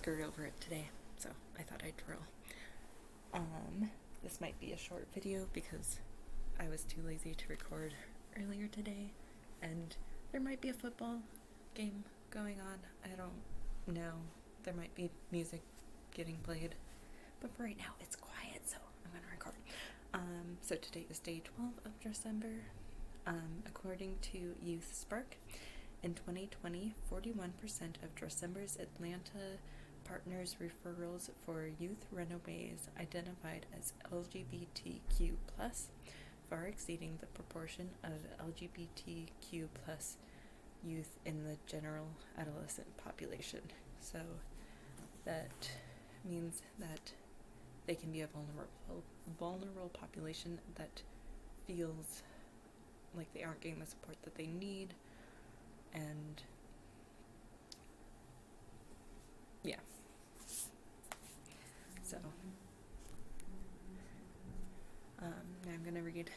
skirt over it today, so I thought I'd twirl. This might be a short video because I was too lazy to record earlier today, and there might be a football game going on. I don't know. There might be music getting played, but for right now it's quiet, so I'm gonna record. So today is day 12 of Dressember. According to Youth Spark, in 2020, 41% of Dressember's Atlanta partners' referrals for youth runaways identified as LGBTQ+, far exceeding the proportion of LGBTQ+ youth in the general adolescent population. So that means that they can be a vulnerable population that feels like they aren't getting the support that they need, and yeah. So now I'm gonna read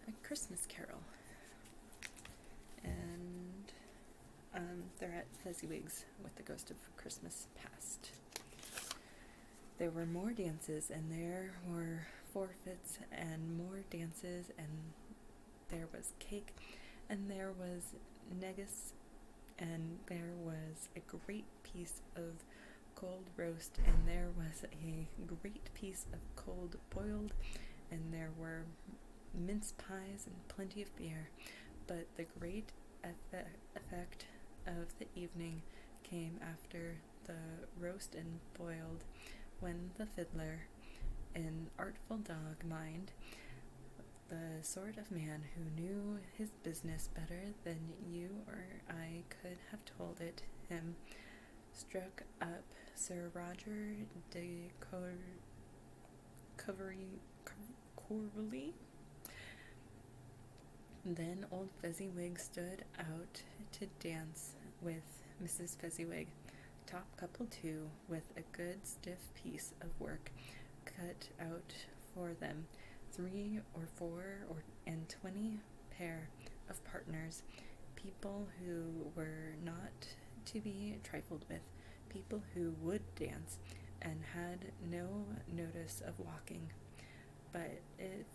A Christmas Carol, and they're at Fezziwig's with the Ghost of Christmas Past. There were more dances, and there were forfeits, and more dances, and there was cake, and there was negus, and there was a great piece of cold roast, and there was a great piece of cold boiled, and there were mince pies and plenty of beer. But the great effect of the evening came after the roast and boiled, when the fiddler, an artful dog mind, the sort of man who knew his business better than you or I could have told it him, struck up Sir Roger de Coverley. Then old Fezziwig stood out to dance with Mrs. Fezziwig, top couple too, with a good stiff piece of work cut out for them, 3 or 4 and 20 pair of partners, people who were not to be trifled with, people who would dance and had no notice of walking. But if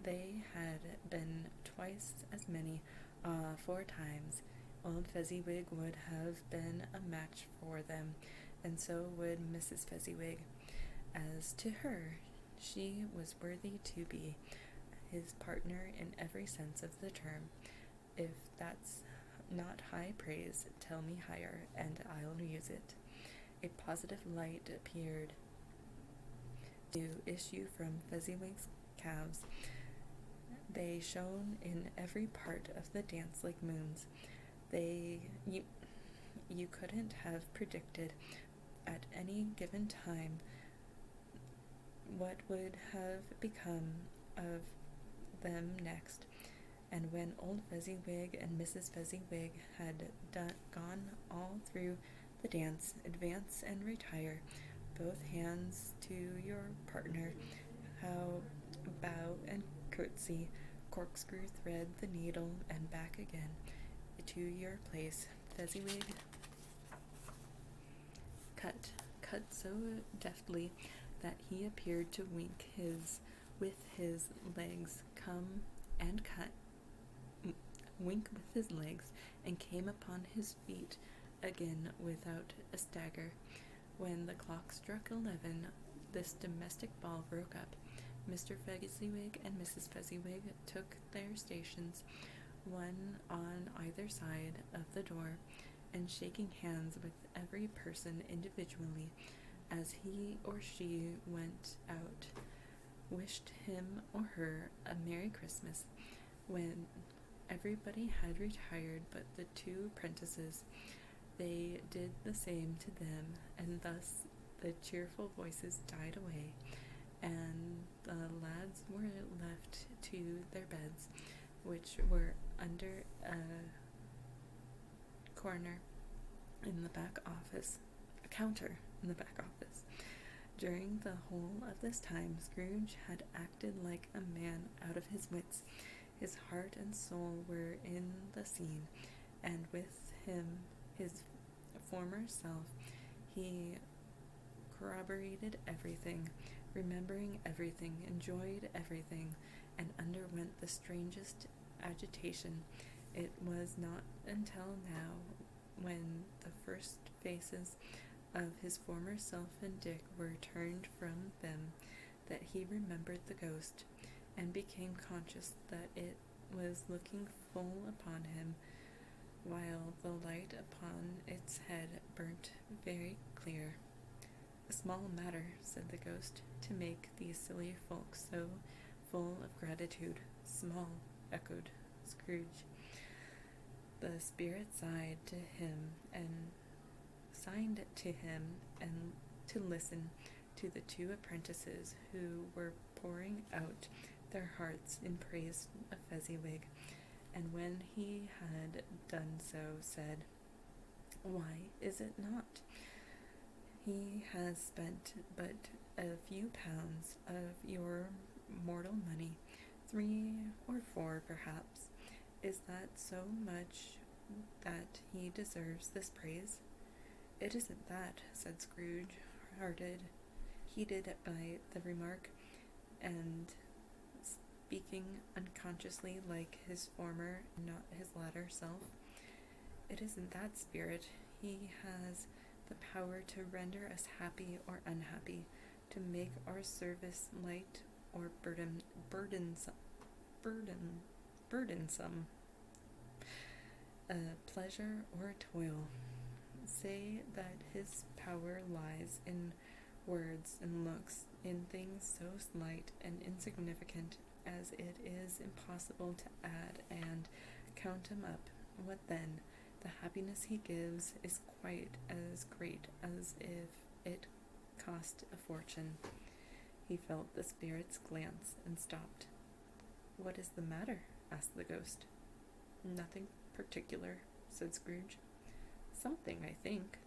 they had been twice as many, 4 times, old Fezziwig would have been a match for them, and so would Mrs. Fezziwig. As to her, she was worthy to be his partner in every sense of the term. If that's not high praise, tell me higher, and I'll use it. A positive light appeared to issue from Fezziwig's calves. They shone in every part of the dance like moons. You couldn't have predicted at any given time what would have become of them next. And when old Fezziwig and Mrs. Fezziwig had gone all through the dance, advance and retire, both hands to your partner, how bow and curtsy, corkscrew thread the needle, and back again to your place. Fezziwig cut so deftly that he appeared to wink with his legs, and came upon his feet again without a stagger. When the clock struck 11, this domestic ball broke up. Mr. Fezziwig and Mrs. Fezziwig took their stations, one on either side of the door, and shaking hands with every person individually as he or she went out, wished him or her a Merry Christmas. When everybody had retired but the 2 apprentices, they did the same to them, and thus the cheerful voices died away, and the lads were left to their beds, which were under a counter in the back office. During the whole of this time, Scrooge had acted like a man out of his wits. His heart and soul were in the scene, and with him, his former self, he corroborated everything, remembering everything, enjoyed everything, and underwent the strangest agitation. It was not until now, when the first faces of his former self and Dick were turned from them, that he remembered the ghost, and became conscious that it was looking full upon him, while the light upon its head burnt very clear. "A small matter," said the ghost, "to make these silly folk so full of gratitude." "Small," echoed Scrooge. The spirit signed to him and to listen to the two apprentices who were pouring out their hearts in praise of Fezziwig, and when he had done so, said, "Why is it not? He has spent but a few pounds of your mortal money, 3 or 4 perhaps. Is that so much that he deserves this praise?" "It isn't that," said Scrooge, heated by the remark, and speaking unconsciously like his former, not his latter self. "It isn't that, Spirit. He has the power to render us happy or unhappy, to make our service light or burdensome, a pleasure or a toil. Say that his power lies in words and looks, in things so slight and insignificant as it is impossible to add and count 'em up. What then? The happiness he gives is quite as great as if it cost a fortune." He felt the spirit's glance and stopped. "What is the matter?" asked the ghost. "Nothing particular," said Scrooge. "Something, I think,"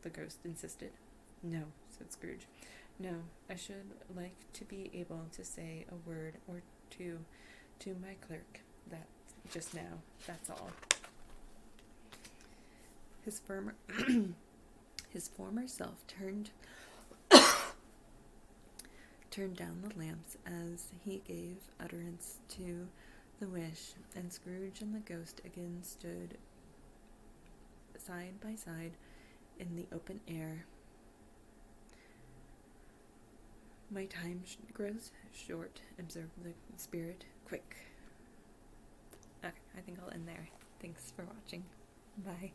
the ghost insisted. "No," said Scrooge. "No, I should like to be able to say a word or two to my clerk, that just now, that's all." His former self turned down the lamps as he gave utterance to the wish, and Scrooge and the ghost again stood side by side in the open air. "My time grows short," observed the spirit. "Quick." Okay, I think I'll end there. Thanks for watching. Bye.